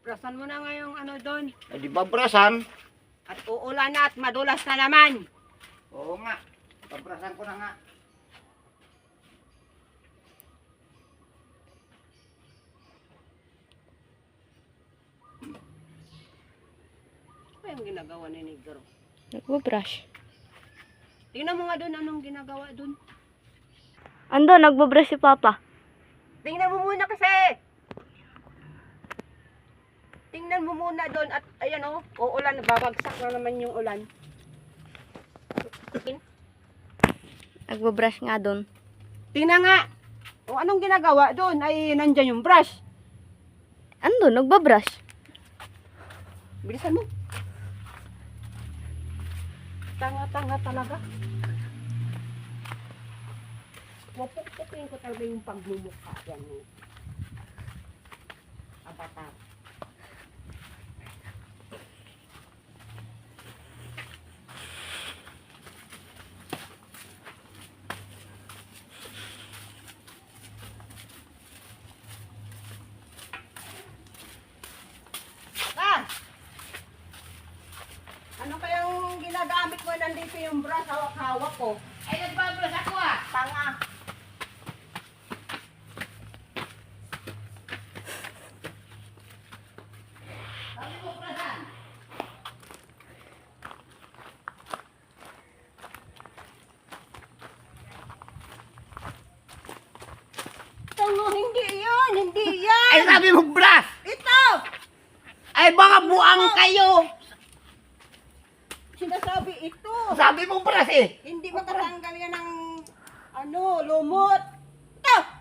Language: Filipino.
Brasan mo na nga yung ano doon. Eh, di ba brasan? At uulan na at madulas na naman. Oo nga. Pabrasan ko na nga. Ano yung ginagawa ni Negro? Nagbabrush. Tingnan mo nga doon anong ginagawa doon. Ando, nagbabrush si Papa. Tingnan mo muna kasi. Tingnan mo muna doon at ayan oh, uulan, babagsak na naman yung ulan. Nagbabrush nga doon. Tingnan nga. O anong ginagawa doon? Ay nandyan yung brush. Ando, nagbabrush. Bilisan mo. Tanga-tanga talaga. Mapukpukin ko talaga yung pagmumukha. Yan mo. Avatar. Ano kayang ginagamit mo? Nandito yung brush, hawak-hawak ko. Ay, nagbabrush ako ah. Tanga. Sabi mo, brushan. Tanga, hindi yan, hindi yan. Ay, sabi mo brush! Ito! Ay, baka buang kayo! Sinasabi ito. Sabi mo brush eh! Hindi matatanggal yan ng ano, lumot. Ito!